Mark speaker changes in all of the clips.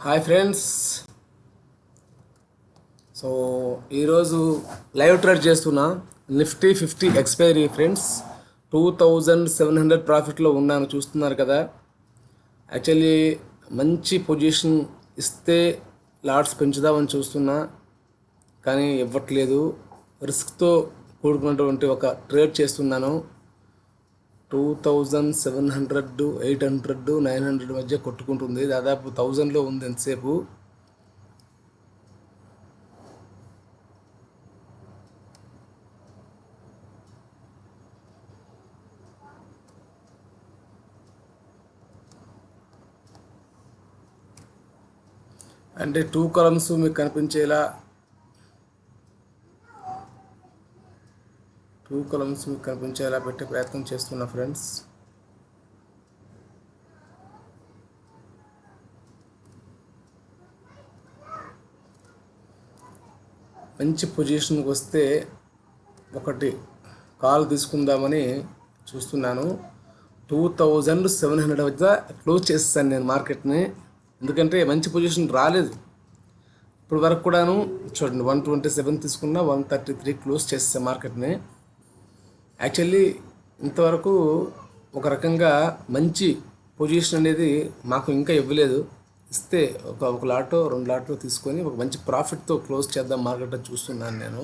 Speaker 1: Hi friends. So ఈరోజు live trade చేస్తున్నా. Nifty 50 expiry friends. 2700 ప్రాఫిట్లో ఉన్నాను, చూస్తున్నారు కదా. యాక్చువల్లీ మంచి పొజిషన్ ఇస్తే లాట్స్ పెంచుదామని చూస్తున్నా, కానీ ఇవ్వట్లేదు. రిస్క్తో కూడుకున్నటువంటి ఒక ట్రేడ్ చేస్తున్నాను. 2700, 800, 900 మధ్య కొట్టుకుంటుంది. దాదాపు 1000లో ఉంది ఎంతసేపు. అంటే టూ కాలమ్స్ మీకు కనిపించేలా పెట్టే ప్రయత్నం చేస్తున్నా ఫ్రెండ్స్. మంచి పొజిషన్కి వస్తే ఒకటి కాల్ తీసుకుందామని చూస్తున్నాను. 2700 వద్ద క్లోజ్ చేస్తాను నేను మార్కెట్ని, ఎందుకంటే మంచి పొజిషన్ రాలేదు ఇప్పుడు వరకు కూడాను. చూడండి, 127 తీసుకున్నా, 133 క్లోజ్ చేస్తాను మార్కెట్ని. యాక్చువల్లీ ఇంతవరకు ఒక రకంగా మంచి పొజిషన్ అనేది మాకు ఇంకా ఇవ్వలేదు. ఇస్తే ఒక లాటో 2 లాట్లో తీసుకొని ఒక మంచి ప్రాఫిట్తో క్లోజ్ చేద్దాం మార్కెట్లో చూస్తున్నాను నేను.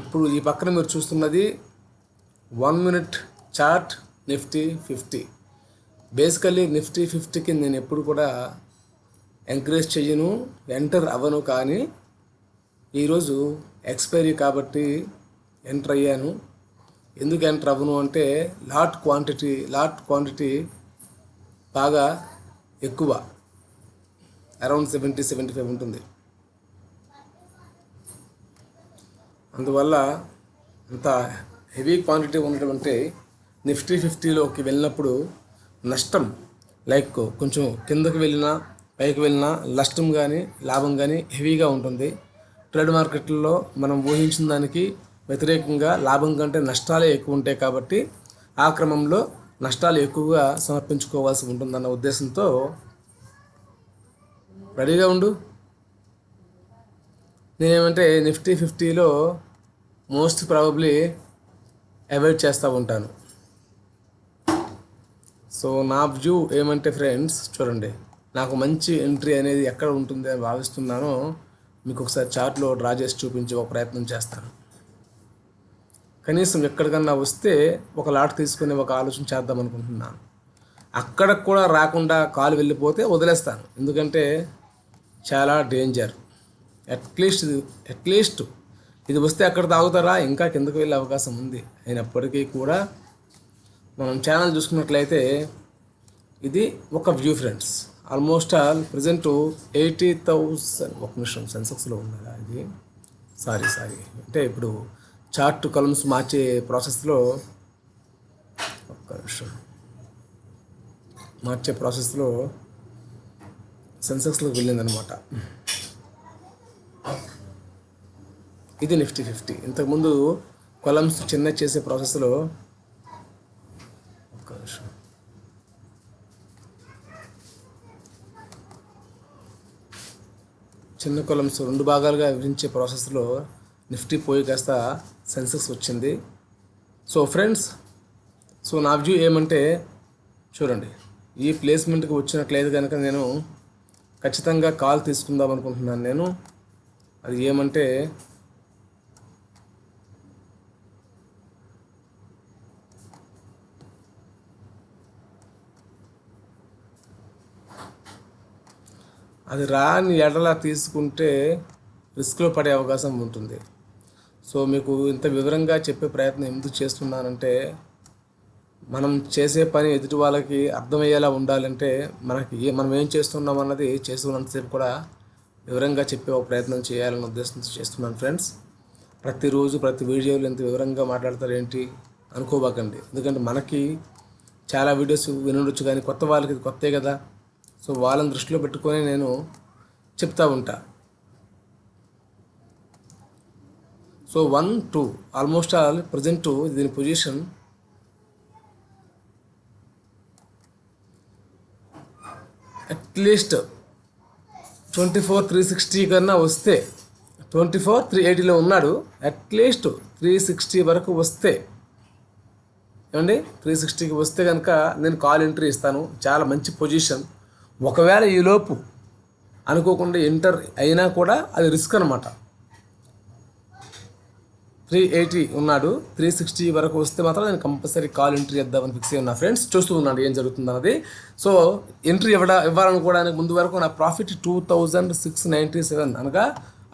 Speaker 1: ఇప్పుడు ఈ పక్కన మీరు చూస్తున్నది 1 minute chart Nifty 50. Basically Nifty 50కి నేను ఎప్పుడు కూడా ఎంకరేజ్ చెయ్యను, ఎంటర్ అవ్వను. కానీ ఈరోజు ఎక్స్పైరీ కాబట్టి ఎంటర్ అయ్యాను. ఎందుకు ఎంటర్ అవ్వను అంటే లాట్ క్వాంటిటీ బాగా ఎక్కువ, అరౌండ్ 70-75 ఉంటుంది. అందువల్ల అంత హెవీ క్వాంటిటీ ఉన్నటువంటి నిఫ్టీ 50లోకి వెళ్ళినప్పుడు నష్టం, లైక్ కొంచెం కిందకి వెళ్ళినా పైకి వెళ్ళినా నష్టం కానీ లాభం కానీ హెవీగా ఉంటుంది. ట్రేడ్ మార్కెట్లలో మనం ఊహించిన దానికి వ్యతిరేకంగా లాభం కంటే నష్టాలే ఎక్కువ ఉంటాయి. కాబట్టి ఆ క్రమంలో నష్టాలు ఎక్కువగా సమర్పించుకోవాల్సి ఉంటుందన్న ఉద్దేశంతో రెడీగా ఉండు. నేనేమంటే నిఫ్టీ 50లో మోస్ట్ ప్రాబబ్లీ అవాయిడ్ చేస్తూ ఉంటాను. సో నా వ్యూ ఏమంటే ఫ్రెండ్స్, చూడండి, నాకు మంచి ఎంట్రీ అనేది ఎక్కడ ఉంటుంది అని భావిస్తున్నానో మీకు ఒకసారి చార్ట్లో డ్రా చేసి చూపించే ఒక ప్రయత్నం చేస్తాను. కనీసం ఎక్కడికన్నా వస్తే ఒక లాట్ తీసుకుని ఒక ఆలోచన చేద్దాం అనుకుంటున్నాను. అక్కడ కూడా రాకుండా కాలు వెళ్ళిపోతే వదిలేస్తాను, ఎందుకంటే చాలా డేంజర్. అట్లీస్ట్ ఇది వస్తే అక్కడ తాగుతారా, ఇంకా కిందకు వెళ్ళే అవకాశం ఉంది. అయినప్పటికీ కూడా మనం ఛానల్ చూసుకున్నట్లయితే ఇది ఒక view friends. Almost all present 80,000. ఒక నిమిషం, సెన్సెక్స్లో ఉన్నదా ఇది? సారీ అంటే ఇప్పుడు చార్ట్ కాలమ్స్ మార్చే ప్రాసెస్లో సెన్సెక్స్లోకి వెళ్ళిందనమాట. ఇది నిఫ్టీ 50. ఇంతకుముందు కాలమ్స్ చిన్న చేసే ప్రాసెస్లో చిన్న కాలమ్స్ 2 భాగాలుగా విభజించే ప్రాసెస్లో నిఫ్టీ పోయి కాస్త సెన్సెక్స్ వచ్చింది. సో ఫ్రెండ్స్, నా వ్యూ ఏమంటే, చూడండి, ఈ ప్లేస్మెంట్కి వచ్చినట్లయితే కనుక నేను ఖచ్చితంగా కాల్ తీసుకుందాం అనుకుంటున్నాను నేను. అది ఏమంటే అది రాని ఎడలా తీసుకుంటే రిస్క్లో పడే అవకాశం ఉంటుంది. సో మీకు ఇంత వివరంగా చెప్పే ప్రయత్నం ఎందుకు చేస్తున్నానంటే, మనం చేసే పని ఎదుటి వాళ్ళకి అర్థమయ్యేలా ఉండాలంటే మనం ఏం చేస్తున్నాం అన్నది చేస్తున్నంతసేపు కూడా వివరంగా చెప్పే ఒక ప్రయత్నం చేయాలన్న ఉద్దేశంతో చేస్తున్నాను ఫ్రెండ్స్. ప్రతిరోజు ప్రతి వీడియోలో ఎంత వివరంగా మాట్లాడతారు ఏంటి అనుకోబాకండి, ఎందుకంటే మనకి చాలా వీడియోస్ వినొచ్చు, కానీ కొత్త వాళ్ళకి ఇది కొత్తే కదా. సో వాళ్ళని దృష్టిలో పెట్టుకొని నేను చెప్తా ఉంటా. సో 1, 2 ఆల్మోస్ట్ ఆల్ ప్రజెంట్ దీని పొజిషన్ అట్లీస్ట్ 24,360 కన్నా వస్తే, 24,380లో ఉన్నాడు, అట్లీస్ట్ 360 వరకు వస్తే, ఏమండి 360కి వస్తే కనుక నేను కాల్ ఎంట్రీ ఇస్తాను. చాలా మంచి పొజిషన్. ఒకవేళ ఈలోపు అనుకోకుండా ఎంటర్ అయినా కూడా అది రిస్క్ అనమాట. 380 ఉన్నాడు, 360 వరకు వస్తే మాత్రం నేను కంపల్సరీ కాల్ ఎంట్రీ ఇద్దామని ఫిక్స్ అయ్యి ఉన్నా ఫ్రెండ్స్. చూస్తూ ఉన్నాడు ఏం జరుగుతుంది అన్నది. సో ఎంట్రీ ఇవ్వాలనుకోవడానికి ముందు వరకు నా ప్రాఫిట్ 2,697 అనగా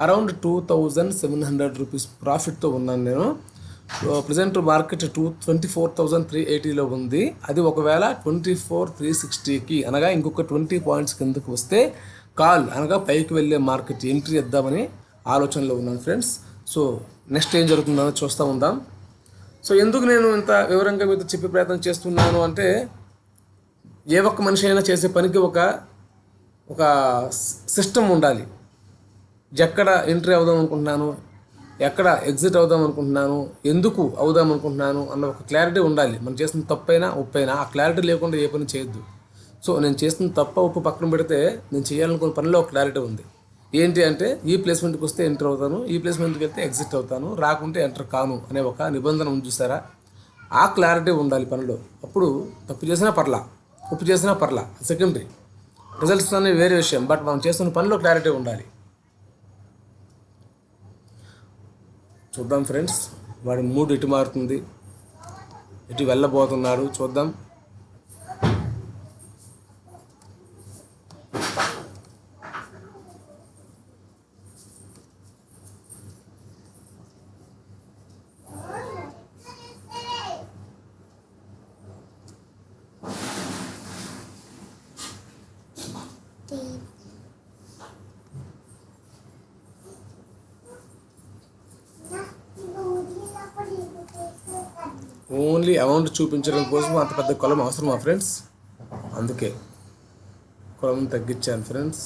Speaker 1: అరౌండ్ 2,700 రూపీస్ ప్రాఫిట్తో ఉన్నాను నేను. ప్రజెంట్ మార్కెట్ 24,380లో ఉంది. అది ఒకవేళ 24,360కి అనగా ఇంకొక 20 పాయింట్స్ కిందకు వస్తే కాల్ అనగా పైకి వెళ్ళే మార్కెట్ ఎంట్రీ ఇద్దామని ఆలోచనలో ఉన్నాను ఫ్రెండ్స్. సో నెక్స్ట్ ఏం జరుగుతుందో చూస్తూ ఉందాం. సో ఎందుకు నేను ఇంత వివరంగా మీతో చెప్పే ప్రయత్నం చేస్తున్నాను అంటే, ఏ ఒక్క మనిషి అయినా చేసే పనికి ఒక సిస్టమ్ ఉండాలి. ఎక్కడ ఎంట్రీ అవుదాం అనుకుంటున్నాను, ఎక్కడ ఎగ్జిట్ అవుదాం అనుకుంటున్నాను, ఎందుకు అవుదాం అనుకుంటున్నాను అన్న ఒక క్లారిటీ ఉండాలి. మనం చేసిన తప్పైనా ఒప్పైనా ఆ క్లారిటీ లేకుండా ఏ పని చేయొద్దు. సో నేను చేసిన తప్ప ఒప్పు పక్కన పెడితే నేను చేయాలనుకున్న పనిలో ఒక క్లారిటీ ఉంది. ఏంటి అంటే, ఈ ప్లేస్మెంట్కి వస్తే ఎంటర్ అవుతాను, ఈ ప్లేస్మెంట్కి వెళ్తే ఎగ్జిట్ అవుతాను, రాకుంటే ఎంటర్ కాను అనే ఒక నిబంధన ఉంది చూసారా. ఆ క్లారిటీ ఉండాలి పనిలో. అప్పుడు తప్పు చేసినా పర్లా, ఉప్పు చేసినా పర్లా, సెకండరీ. రిజల్ట్స్ అనేవి వేరే విషయం, బట్ మనం చేస్తున్న పనిలో క్లారిటీ ఉండాలి. చూద్దాం ఫ్రెండ్స్, వాడి మూడ్ ఎటు మారుతుంది, ఎటు వెళ్ళబోతున్నాడు చూద్దాం. ఓన్లీ అమౌంట్ చూపించడం కోసం అంత పెద్ద కొలం అవసరమా ఫ్రెండ్స్? అందుకే కొలం తగ్గించాను ఫ్రెండ్స్.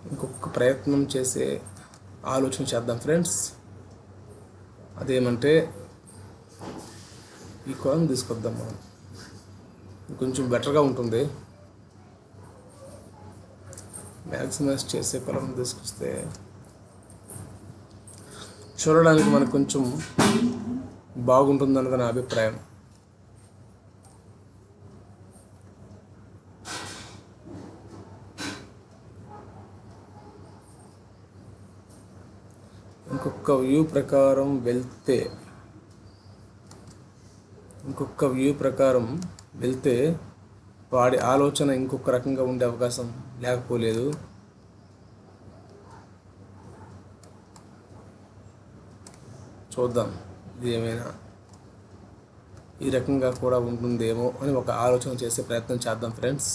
Speaker 1: ఇంకొక ప్రయత్నం చేసే ఆలోచన చేద్దాం ఫ్రెండ్స్. అదేమంటే, ఈ కొలం తీసుకొద్దాం మనం, కొంచెం బెటర్గా ఉంటుంది. మ్యాక్సిమైజ్ చేసే కొలం తీసుకొస్తే చూడడానికి మనకు కొంచెం బాగుంటుందన్నది నా అభిప్రాయం. ఇంకొక వ్యూ ప్రకారం వెళ్తే వాడి ఆలోచన ఇంకొక రకంగా ఉండే అవకాశం లేకపోలేదు. చూద్దాం, ఇది ఏమైనా ఈ రకంగా కూడా ఉంటుందేమో అని ఒక ఆలోచన చేసే ప్రయత్నం చేద్దాం ఫ్రెండ్స్.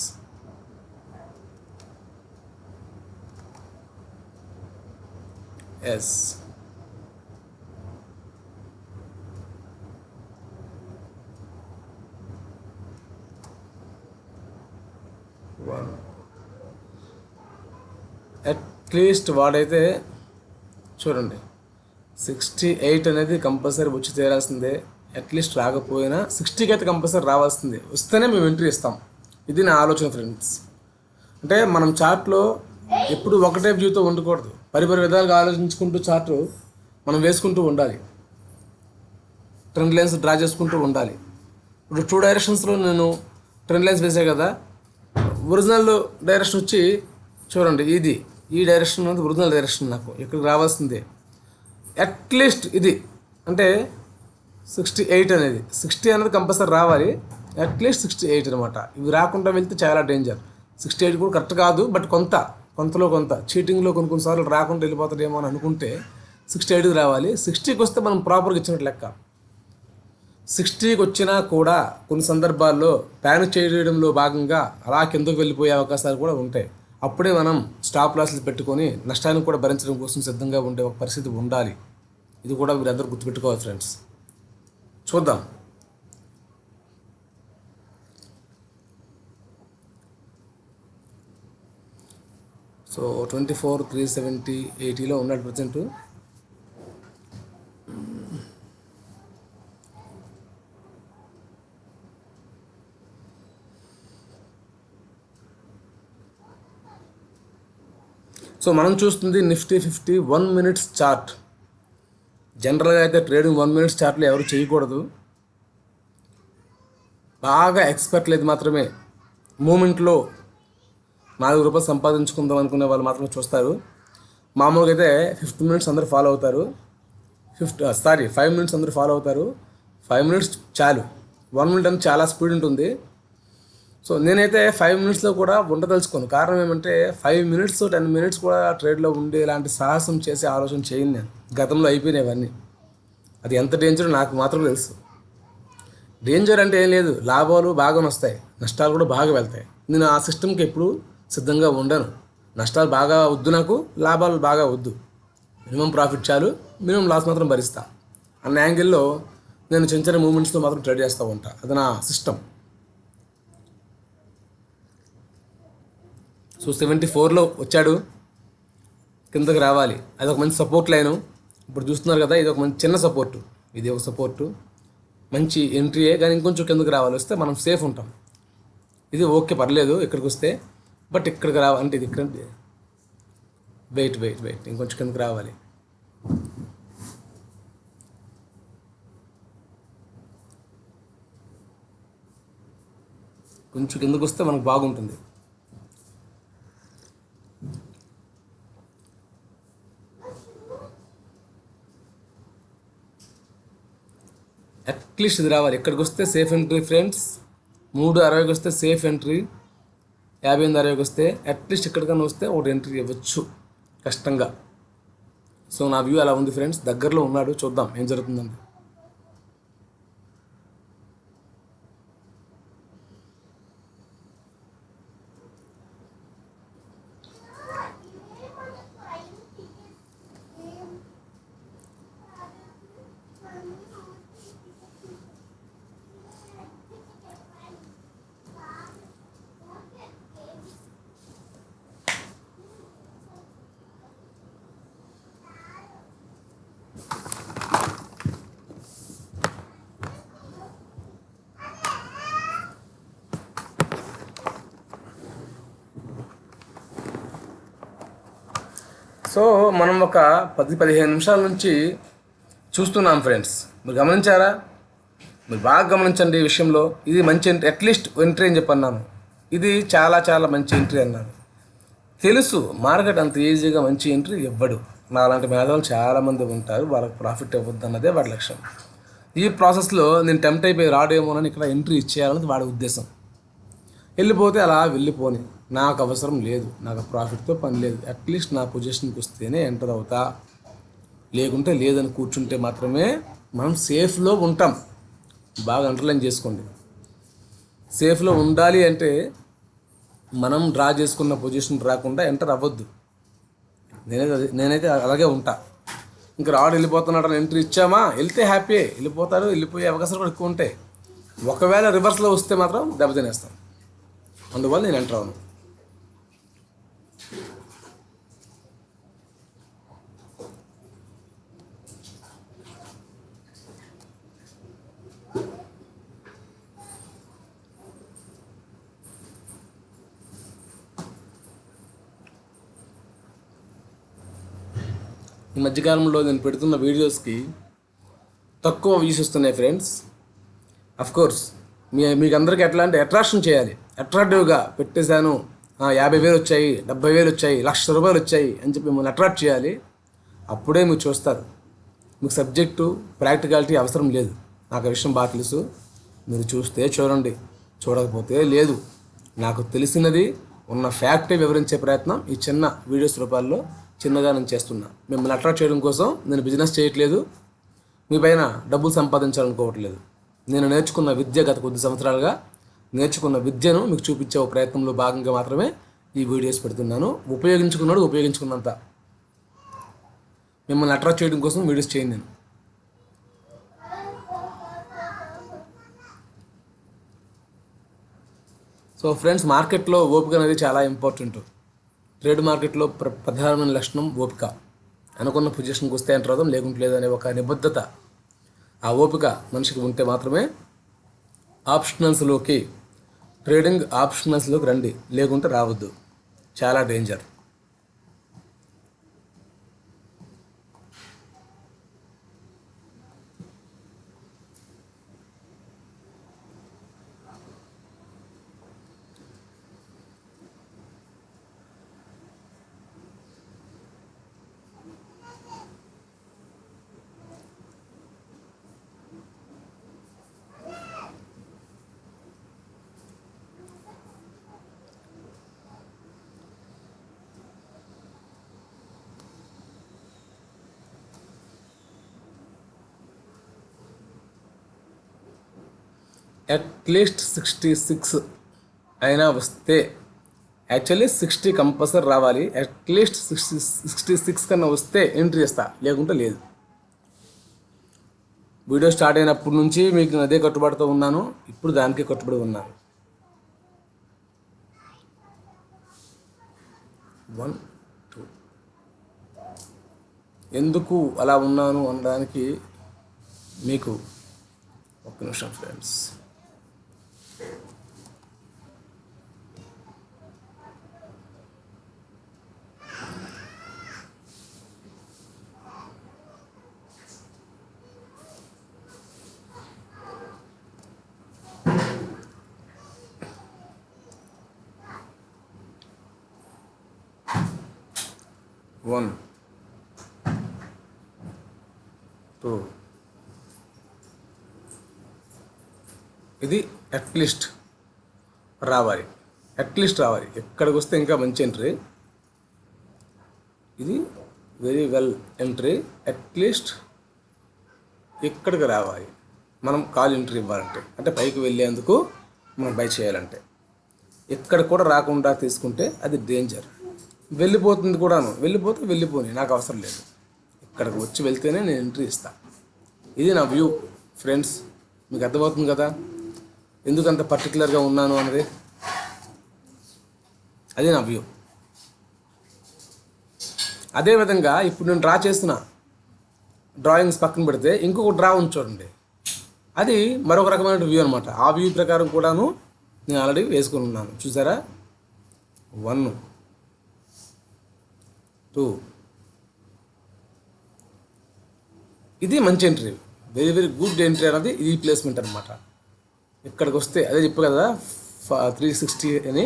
Speaker 1: ఎస్, అట్లీస్ట్ వాడైతే చూడండి 68 అనేది కంపల్సరీ వచ్చి తీరాల్సిందే. అట్లీస్ట్ రాకపోయినా 60కి అయితే కంపల్సరీ రావాల్సిందే. వస్తేనే మేము ఎంట్రీ ఇస్తాం. ఇది నా ఆలోచన ఫ్రెండ్స్. అంటే మనం చార్ట్లో ఎప్పుడు ఒకటే వ్యూతో ఉండకూడదు. పరిపరి విధాలుగా ఆలోచించుకుంటూ చార్టు మనం వేసుకుంటూ ఉండాలి. ట్రెండ్ లైన్స్ డ్రా చేసుకుంటూ ఉండాలి. ఇప్పుడు 2 డైరెక్షన్స్లో నేను ట్రెండ్ లైన్స్ వేసే కదా. ఒరిజినల్ డైరెక్షన్ వచ్చి చూడండి, ఈ డైరెక్షన్ అనేది ఒరిజినల్ డైరెక్షన్. నాకు ఇక్కడికి రావాల్సిందే. అట్లీస్ట్ ఇది అంటే 68 అనేది 60 అనేది కంపల్సరీ రావాలి. అట్లీస్ట్ 68 అనమాట. ఇవి రాకుండా వెళ్తే చాలా డేంజర్. 68 కూడా కరెక్ట్ కాదు, బట్ కొంతలో కొంత చీటింగ్లో కొన్నిసార్లు రాకుండా వెళ్ళిపోతాడేమో అని అనుకుంటే 68కి రావాలి. 60కి వస్తే మనం ప్రాపర్గా ఇచ్చినట్టు లెక్క. 60కి వచ్చినా కూడా కొన్ని సందర్భాల్లో ప్యానిక్ చేయడంలో భాగంగా అలా కిందకు వెళ్ళిపోయే అవకాశాలు కూడా ఉంటాయి. అప్పుడే మనం స్టాప్ లాస్లు పెట్టుకొని నష్టాన్ని కూడా భరించడం కోసం సిద్ధంగా ఉండే ఒక పరిస్థితి ఉండాలి. ఇది కూడా మీరందరూ గుర్తుపెట్టుకోవాలి ఫ్రెండ్స్. చూద్దాం. సో 24,370 80లో ఉన్నాడు ప్రజెంట్. సో మనం చూస్తుంది నిఫ్టీ 50 1 minutes చార్ట్. జనరల్గా అయితే ట్రేడింగ్ 1 minutes చార్ట్లో ఎవరు చేయకూడదు. బాగా ఎక్స్పర్ట్ లేదు మాత్రమే మూమెంట్లో ₹4 సంపాదించుకుందాం అనుకునే వాళ్ళు మాత్రమే చూస్తారు. మామూలుగా అయితే 50 minutes అందరూ ఫాలో అవుతారు. 5 minutes అందరూ ఫాలో అవుతారు. 5 minutes చాలు. 1 minute అని చాలా స్పీడ్ ఉంటుంది. సో నేనైతే 5 minutesలో కూడా ఉండదలుచుకోను. కారణం ఏమంటే 5 minutes 10 minutes కూడా ట్రేడ్లో ఉండే ఇలాంటి సాహసం చేసే ఆలోచన చేయను నేను. గతంలో అయిపోయినాయి. అది ఎంత డేంజర్ నాకు మాత్రం తెలుసు. డేంజర్ అంటే ఏం లేదు, లాభాలు బాగానే వస్తాయి, నష్టాలు కూడా బాగా వెళ్తాయి. నేను ఆ సిస్టమ్కి ఎప్పుడు సిద్ధంగా ఉండను. నష్టాలు బాగా వద్దు, నాకు లాభాలు బాగా వద్దు. మినిమం ప్రాఫిట్ చాలు, మినిమం లాస్ మాత్రం భరిస్తా అన్న యాంగిల్లో నేను చిన్న చిన్న మూమెంట్స్లో మాత్రం ట్రేడ్ చేస్తూ ఉంటా. అది నా సిస్టమ్. సో 74లో వచ్చాడు, కిందకి రావాలి. అది ఒక మంచి సపోర్ట్ లైను. ఇప్పుడు చూస్తున్నారు కదా, ఇది ఒక మంచి చిన్న సపోర్టు, ఇది ఒక సపోర్టు, మంచి ఎంట్రీయే. కానీ ఇంకొంచెం కిందకి రావాలి, వస్తే మనం సేఫ్ ఉంటాం. ఇది ఓకే, పర్లేదు ఇక్కడికి వస్తే. బట్ ఇక్కడికి రావాలంటే ఇది ఇక్కడ వెయిట్ ఇంకొంచెం కిందకి రావాలి. కొంచెం కిందకు వస్తే మనకు బాగుంటుంది. అట్లీస్ట్ ఇది రావాలి. ఇక్కడికి వస్తే సేఫ్ ఎంట్రీ ఫ్రెండ్స్. 3.60కి వస్తే సేఫ్ ఎంట్రీ. 58.60కి వస్తే అట్లీస్ట్ ఇక్కడికన్నా వస్తే ఒకటి ఎంట్రీ ఇవ్వచ్చు కష్టంగా. సో నా వ్యూ అలా ఉంది ఫ్రెండ్స్. దగ్గరలో ఉన్నాడు, చూద్దాం ఏం జరుగుతుందండి. సో మనం ఒక 10-15 నిమిషాల నుంచి చూస్తున్నాం ఫ్రెండ్స్. మీరు గమనించారా? మీరు బాగా గమనించండి ఈ విషయంలో. ఇది మంచి ఎంట్రీ, అట్లీస్ట్ ఎంట్రీ అని చెప్పన్నాను. ఇది చాలా చాలా మంచి ఎంట్రీ అన్నాను. తెలుసు మార్కెట్ అంత ఈజీగా మంచి ఎంట్రీ ఇవ్వడు. నాలాంటి మేధావులు చాలామంది ఉంటారు, వాళ్ళకి ప్రాఫిట్ ఇవ్వద్దు అన్నదే వాడి లక్ష్యం. ఈ ప్రాసెస్లో నేను టెంప్ట్ అయిపోయి రాడేమోనని ఇక్కడ ఎంట్రీ ఇచ్చేయాలన్నది వాడి ఉద్దేశం. వెళ్ళిపోతే అలా వెళ్ళిపోని, నాకు అవసరం లేదు, నాకు ప్రాఫిట్తో పని లేదు. అట్లీస్ట్ నా పొజిషన్కి వస్తేనే ఎంటర్ అవుతా, లేకుంటే లేదని కూర్చుంటే మాత్రమే మనం సేఫ్లో ఉంటాం. బాగా అండర్లైన్ చేసుకోండి. సేఫ్లో ఉండాలి అంటే మనం డ్రా చేసుకున్న పొజిషన్ రాకుండా ఎంటర్ అవ్వద్దు. నేనైతే అలాగే ఉంటా. ఇంకా రాడు వెళ్ళిపోతున్నాడు ఎంట్రీ ఇచ్చామా, వెళ్తే హ్యాపీ, వెళ్ళిపోతారు, వెళ్ళిపోయే అవకాశాలు కూడా ఎక్కువ ఉంటాయి. ఒకవేళ రివర్స్లో వస్తే మాత్రం దెబ్బతినేస్తాం. అందువల్ల నేను ఎంటర్ అవును. ఈ మధ్యకాలంలో నేను పెడుతున్న వీడియోస్కి తక్కువ వ్యూస్ వస్తున్నాయి ఫ్రెండ్స్. అఫ్కోర్స్ మీకు అందరికీ ఎట్లా అంటే అట్రాక్షన్ చేయాలి, అట్రాక్టివ్గా పెట్టేశాను, 50,000 వచ్చాయి, 70,000 వచ్చాయి, ₹1,00,000 వచ్చాయి అని చెప్పి మిమ్మల్ని అట్రాక్ట్ చేయాలి. అప్పుడే మీరు చూస్తారు. మీకు సబ్జెక్టు ప్రాక్టికాలిటీ అవసరం లేదు. నాకు ఆ విషయం బాగా తెలుసు. మీరు చూస్తే చూడండి, చూడకపోతే లేదు. నాకు తెలిసినది ఉన్న ఫ్యాక్టే వివరించే ప్రయత్నం ఈ చిన్న వీడియోస్ రూపాల్లో చిన్నగా నేను చేస్తున్నా. మిమ్మల్ని అట్రాక్ట్ చేయడం కోసం నేను బిజినెస్ చేయట్లేదు, మీ పైన డబ్బులు సంపాదించాలనుకోవట్లేదు. నేను నేర్చుకున్న విద్య, గత కొద్ది సంవత్సరాలుగా నేర్చుకున్న విద్యను మీకు చూపించే ప్రయత్నంలో భాగంగా మాత్రమే ఈ వీడియోస్ పెడుతున్నాను. ఉపయోగించుకున్నాడు ఉపయోగించుకున్నంత. మిమ్మల్ని అట్రాక్ట్ చేయడం కోసం వీడియోస్ చేయను నేను. సో ఫ్రెండ్స్, మార్కెట్లో ఓపిక అనేది చాలా ఇంపార్టెంట్. ట్రేడ్ మార్కెట్లో ప్రధానమైన లక్షణం ఓపిక. అనుకున్న పొజిషన్కి వస్తే ఎంటర్ అవుదాం, లేకుంటే లేదనే ఒక నిబద్ధత, ఆ ఓపిక మనిషికి ఉంటే మాత్రమే ఆప్షనల్స్లోకి, ట్రేడింగ్ ఆప్షనల్స్లోకి రండి, లేకుంటే రావద్దు. చాలా డేంజర్. అట్లీస్ట్ 66 అయినా వస్తే, యాక్చువల్లీ 60 కంపల్సరీ రావాలి. అట్లీస్ట్ 66 కన్నా వస్తే ఎంట్రీ ఇస్తా, లేకుంటే లేదు. వీడియో స్టార్ట్ అయినప్పటి నుంచి మీకు అదే కట్టుబడితో ఉన్నాను, ఇప్పుడు దానికే కట్టుబడి ఉన్నాను. 1 2 ఎందుకు అలా ఉన్నాను అనడానికి మీకు ఒక్క నిమిషం ఫ్రెండ్స్. One, 2 ఇది అట్లీస్ట్ రావాలి, ఎక్కడికి వస్తే ఇంకా మంచి ఎంట్రీ. ఇది వెరీ వెల్ ఎంట్రీ. అట్లీస్ట్ ఇక్కడికి రావాలి మనం కాల్ ఎంట్రీ ఇవ్వాలంటే, అంటే పైకి వెళ్ళేందుకు మనం బై చేయాలంటే. ఇక్కడ కూడా రాకుండా తీసుకుంటే అది డేంజర్. వెళ్ళిపోతుంది కూడాను, వెళ్ళిపోని, నాకు అవసరం లేదు. ఇక్కడికి వచ్చి వెళ్తేనే నేను ఎంట్రీ ఇస్తాను. ఇది నా వ్యూ ఫ్రెండ్స్. మీకు అర్థమవుతుంది కదా ఎందుకంత పర్టికులర్గా ఉన్నాను అన్నది. అది నా వ్యూ. అదేవిధంగా ఇప్పుడు నేను డ్రా చేస్తున్నా, డ్రాయింగ్స్ పక్కన పెడితే ఇంకొక డ్రా ఉంది చూడండి, అది మరొక రకమైన వ్యూ అనమాట. ఆ వ్యూ ప్రకారం కూడాను నేను ఆల్రెడీ వేసుకొని ఉన్నాను, చూసారా. 1 2 ఇది మంచి entry, very very good entry అనేది ఇది ప్లేస్మెంట్ అనమాట. ఇక్కడికి వస్తే అదే చెప్పు కదా 360 అని,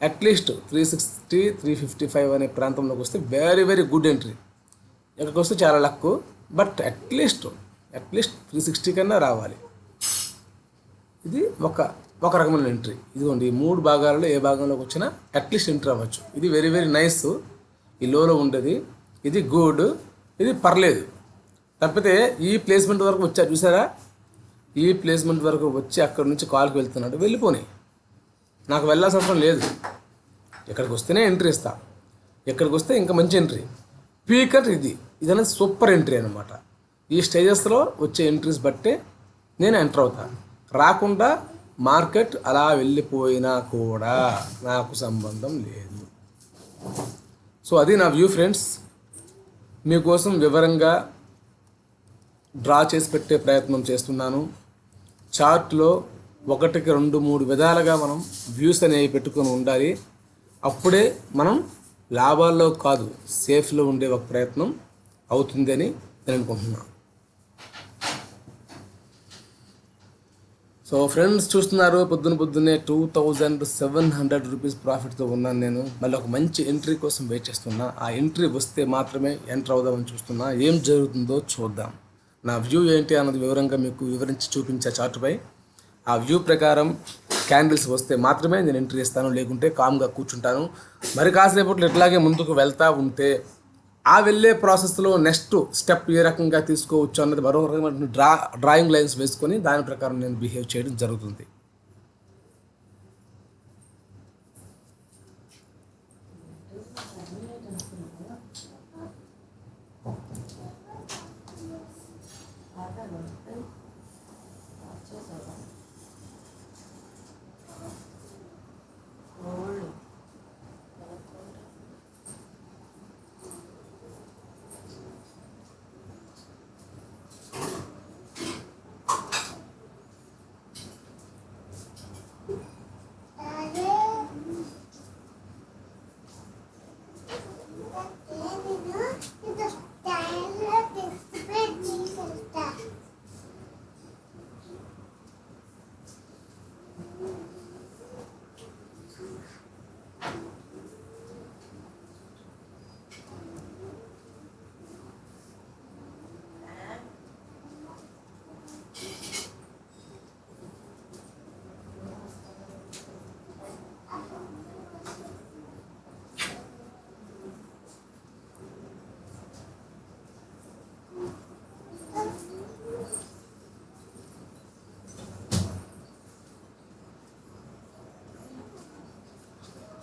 Speaker 1: అట్లీస్ట్ 360 355 అనే ప్రాంతంలోకి వస్తే వెరీ వెరీ గుడ్ ఎంట్రీ. ఇక్కడికి వస్తే చాలా లక్, బట్ అట్లీస్ట్ 360 కన్నా రావాలి. ఇది ఒక రకమైన ఎంట్రీ. ఇదిగోండి, ఈ 3 భాగాలలో ఏ భాగంలోకి వచ్చినా అట్లీస్ట్ ఎంట్రీ అవ్వచ్చు. ఇది వెరీ వెరీ నైస్. ఈ లోలో ఉండేది ఇది గుడ్, ఇది పర్లేదు. తప్పితే ఈ ప్లేస్మెంట్ వరకు వచ్చా చూసారా, ఈ ప్లేస్మెంట్ వరకు వచ్చి అక్కడ నుంచి కాల్కి వెళ్తున్నాడు, వెళ్ళిపోని, నాకు వెళ్ళాల్సిన అవసరం లేదు. ఇక్కడికి వస్తేనే ఎంట్రీ ఇస్తా, ఇక్కడికి వస్తే ఇంకా మంచి ఎంట్రీ. పీకట్ ఇది అనేది సూపర్ ఎంట్రీ అనమాట. ఈ స్టేజెస్లో వచ్చే ఎంట్రీస్ బట్టే నేను ఎంటర్ అవుతాను. రాకుండా మార్కెట్ అలా వెళ్ళిపోయినా కూడా నాకు సంబంధం లేదు. సో అది నా వ్యూ ఫ్రెండ్స్. మీకోసం వివరంగా డ్రా చేసి పెట్టే ప్రయత్నం చేస్తున్నాను. చార్ట్లో 1 2 3 విధాలుగా మనం వ్యూస్ అనేవి పెట్టుకొని ఉండాలి. అప్పుడే మనం లాభాల్లో కాదు సేఫ్లో ఉండే ఒక ప్రయత్నం అవుతుందని నేను అనుకుంటున్నాను. సో ఫ్రెండ్స్, చూస్తున్నారు పొద్దున్నే 2700 రూపీస్ ప్రాఫిట్తో ఉన్నాను నేను. మళ్ళీ ఒక మంచి ఎంట్రీ కోసం వెయిట్ చేస్తున్నా. ఆ ఎంట్రీ వస్తే మాత్రమే ఎంటర్ అవుదామని చూస్తున్నా. ఏం జరుగుతుందో చూద్దాం. నా వ్యూ ఏంటి అన్నది వివరంగా మీకు వివరించి చూపించే చార్ట్పై. ఆ వ్యూ ప్రకారం క్యాండిల్స్ వస్తే మాత్రమే నేను ఎంట్రీ ఇస్తాను, లేకుంటే కామ్గా కూర్చుంటాను. మరి కాసేపట్లో ఇట్లాగే ముందుకు వెళ్తూ ఉంటే ఆ వెళ్ళే ప్రాసెస్లో నెక్స్ట్ స్టెప్ ఏ రకంగా తీసుకోవచ్చు అన్నది మరో రకమైన డ్రాయింగ్ లైన్స్ వేసుకొని దాని ప్రకారం నేను బిహేవ్ చేయడం జరుగుతుంది.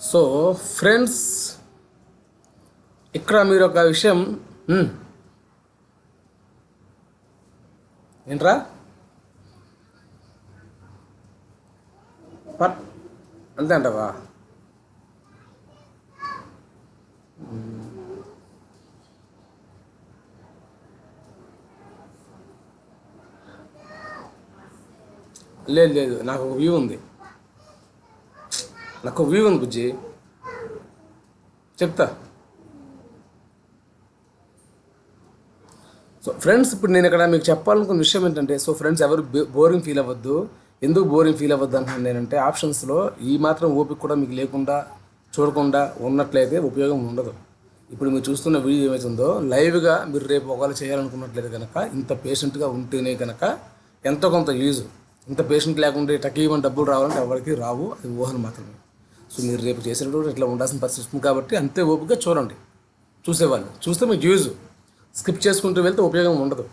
Speaker 1: సో ఫ్రెండ్స్, ఇక్కడ మీరు ఒక విషయం ఏంట్రా అంతే అంటవా? లేదు లేదు, నాకు ఒక వ్యూ ఉంది, బుజ్జి, చెప్తా. సో ఫ్రెండ్స్, ఇప్పుడు నేను ఇక్కడ మీకు చెప్పాలనుకున్న విషయం ఏంటంటే, సో ఫ్రెండ్స్ ఎవరు బోరింగ్ ఫీల్ అవ్వద్దు. ఎందుకు బోరింగ్ ఫీల్ అవ్వద్దు అంటున్నాను నేనంటే, ఆప్షన్స్లో ఈ మాత్రం ఓపిక కూడా మీకు లేకుండా చూడకుండా ఉన్నట్లయితే ఉపయోగం ఉండదు. ఇప్పుడు మీరు చూస్తున్న వీడియో ఏమైతుందో లైవ్గా మీరు రేపు ఒకవేళ చేయాలనుకున్నట్లయితే కనుక ఇంత పేషెంట్గా ఉంటేనే కనుక ఎంతో కొంత యూజ్. ఇంత పేషెంట్ లేకుంటే టకీవని డబ్బులు రావాలంటే ఎవరికి రావు, అది ఊహన మాత్రమే. సో మీరు రేపు చేసేటప్పుడు ఇట్లా ఉండాల్సిన పరిస్థితి వస్తుంది కాబట్టి అంతే ఓపికగా చూడండి. చూసేవాళ్ళు చూస్తే మీకు యూజ్, స్కిప్ చేసుకుంటూ వెళ్తే ఉపయోగం ఉండదు.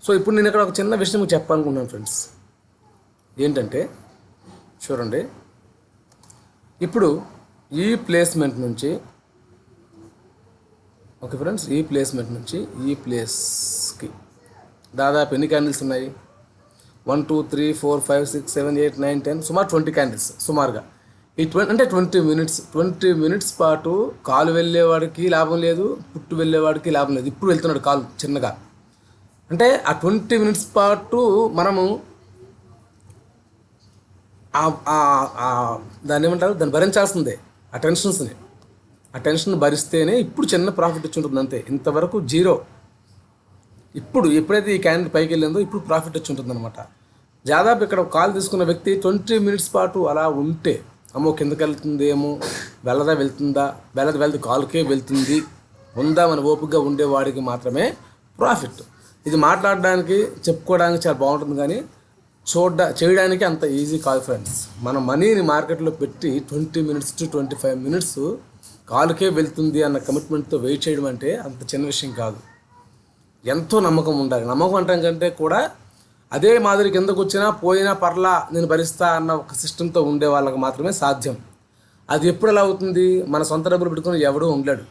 Speaker 1: సో ఇప్పుడు నేను ఇక్కడ ఒక చిన్న విషయం మీకు చెప్పాలనుకున్నాను ఫ్రెండ్స్. ఏంటంటే చూడండి, ఇప్పుడు ఈ ప్లేస్మెంట్ నుంచి ఓకే ఫ్రెండ్స్, ఈ ప్లేస్మెంట్ నుంచి ఈ ప్లేస్కి దాదాపు ఎన్ని క్యాండిల్స్ ఉన్నాయి? 1 2 3 4 5 6 7 8 9 10 సుమారు 20 క్యాండిల్స్ సుమారుగా. ఈ అంటే 20 మినిట్స్ పాటు కాలు వెళ్ళేవాడికి లాభం లేదు, పుట్టు వెళ్ళేవాడికి లాభం లేదు. ఇప్పుడు వెళ్తున్నాడు కాలు చిన్నగా, అంటే ఆ 20 మినిట్స్ పాటు మనము దాన్ని ఏమంటారు, దాన్ని భరించాల్సిందే. ఆ టెన్షన్ భరిస్తేనే ఇప్పుడు చిన్న ప్రాఫిట్ వచ్చి ఉంటుంది అంతే. ఇంతవరకు జీరో. ఇప్పుడు ఎప్పుడైతే ఈ క్యాండిల్ పైకి వెళ్ళిందో ఇప్పుడు ప్రాఫిట్ వచ్చి ఉంటుంది అనమాట. దాదాపు ఇక్కడ కాల్ తీసుకున్న వ్యక్తి 20 మినిట్స్ పాటు అలా ఉంటే, అమ్మో కిందకి వెళ్తుంది ఏమో, వెళ్తుందా, వెళ్తే కాలుకే వెళ్తుంది ఉందా మన ఓపికగా ఉండేవాడికి మాత్రమే ప్రాఫిట్. ఇది మాట్లాడడానికి చెప్పుకోవడానికి చాలా బాగుంటుంది, కానీ చేయడానికి అంత ఈజీ కాదు ఫ్రెండ్స్. మన మనీని మార్కెట్లో పెట్టి 20 మినిట్స్ టు 25 మినిట్స్ కాలుకే వెళ్తుంది అన్న కమిట్మెంట్తో వెయిట్ చేయడం అంటే అంత చిన్న విషయం కాదు. ఎంతో నమ్మకం ఉండాలి. నమ్మకం అంటాం కంటే కూడా అదే మాదిరి కిందకు వచ్చినా పోయినా పర్లా నేను భరిస్తా అన్న ఒక సిస్టంతో ఉండే వాళ్ళకి మాత్రమే సాధ్యం. అది ఎప్పుడు ఎలా అవుతుంది? మన సొంత డబ్బులు పెట్టుకుని ఎవడూ ఉండలేడు.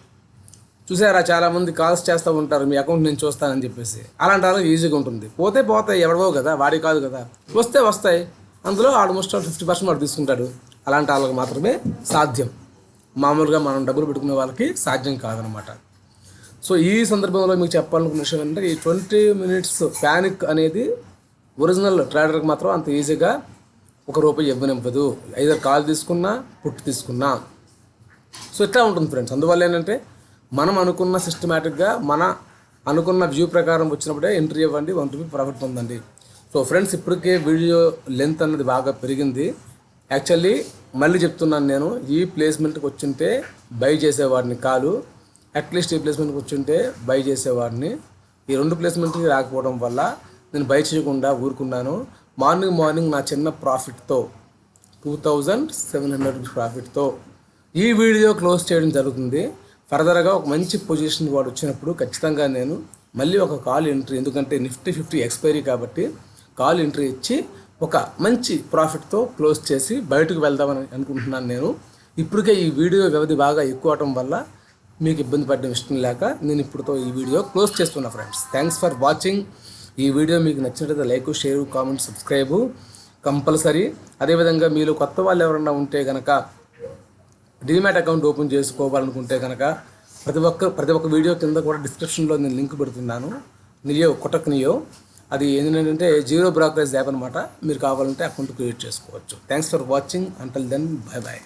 Speaker 1: చూసారా, చాలామంది కాల్స్ చేస్తూ ఉంటారు, మీ అకౌంట్ నేను చూస్తానని చెప్పేసి. అలాంటి వాళ్ళకి ఈజీగా ఉంటుంది. పోతాయి, ఎవడవో కదా, వాడి కాదు కదా, వస్తాయి. అందులో ఆల్మోస్ట్ 50% వాడు తీసుకుంటాడు. అలాంటి వాళ్ళకి మాత్రమే సాధ్యం. మామూలుగా మనం డబ్బులు పెట్టుకునే వాళ్ళకి సాధ్యం కాదనమాట. సో ఈ సందర్భంలో మీకు చెప్పాలనుకున్న విషయం ఏంటంటే, ఈ 20 మినిట్స్ ప్యానిక్ అనేది ఒరిజినల్ ట్రేడర్కి మాత్రం అంత ఈజీగా ₹1 ఇవ్వనివ్వదు. ఐదర్ కాల్ తీసుకున్నా, పుట్టు తీసుకున్నా. సో ఇట్లా ఉంటుంది ఫ్రెండ్స్. అందువల్ల ఏంటంటే, మనం అనుకున్న సిస్టమేటిక్గా మన అనుకున్న వ్యూ ప్రకారం వచ్చినప్పుడే ఎంట్రీ ఇవ్వండి, ₹1 ప్రాఫిట్ పొందండి. సో ఫ్రెండ్స్, ఇప్పటికే వీడియో లెంత్ అన్నది బాగా పెరిగింది. యాక్చువల్లీ మళ్ళీ చెప్తున్నాను, నేను ఈ ప్లేస్మెంట్కి వచ్చింటే బై చేసేవాడిని కాదు, అట్లీస్ట్ ఈ ప్లేస్మెంట్కి వచ్చింటే బై చేసేవాడిని. ఈ 2 ప్లేస్మెంట్కి రాకపోవడం వల్ల నేను బై చేయకుండా ఊరుకున్నాను. మార్నింగ్ నా చిన్న ప్రాఫిట్తో ₹2700 ప్రాఫిట్తో ఈ వీడియో క్లోజ్ చేయడం జరుగుతుంది. ఫర్దర్గా ఒక మంచి పొజిషన్ వాడు వచ్చినప్పుడు ఖచ్చితంగా నేను మళ్ళీ ఒక కాల్ ఎంట్రీ, ఎందుకంటే నిఫ్టీ 50 ఎక్స్పైరీ కాబట్టి కాల్ ఎంట్రీ ఇచ్చి ఒక మంచి ప్రాఫిట్తో క్లోజ్ చేసి బయటకు వెళ్దామని అనుకుంటున్నాను నేను. ఇప్పటికే ఈ వీడియో వ్యవధి బాగా ఎక్కువ అవటం వల్ల మీకు ఇబ్బంది పడడం ఇష్టం లేక నేను ఇప్పుడుతో ఈ వీడియో క్లోజ్ చేస్తున్నా ఫ్రెండ్స్. Thanks for watching. ఈ వీడియో మీకు నచ్చినట్లయితే like, share, comment, subscribe compulsory. అదేవిధంగా మీరు కొత్త వాళ్ళు ఎవరన్నా ఉంటే కనుక డీమ్యాట్ అకౌంట్ ఓపెన్ చేసుకోవాలనుకుంటే కనుక ప్రతి ఒక్క వీడియో కింద కూడా డిస్క్రిప్షన్లో నేను లింక్ పెడుతున్నాను. కొటక్ నియో అది ఏంటంటే 0 బ్రోకరేజ్ యాప్ అనమాట. మీరు కావాలంటే అకౌంట్ క్రియేట్ చేసుకోవచ్చు. Thanks for watching. Until then, bye bye.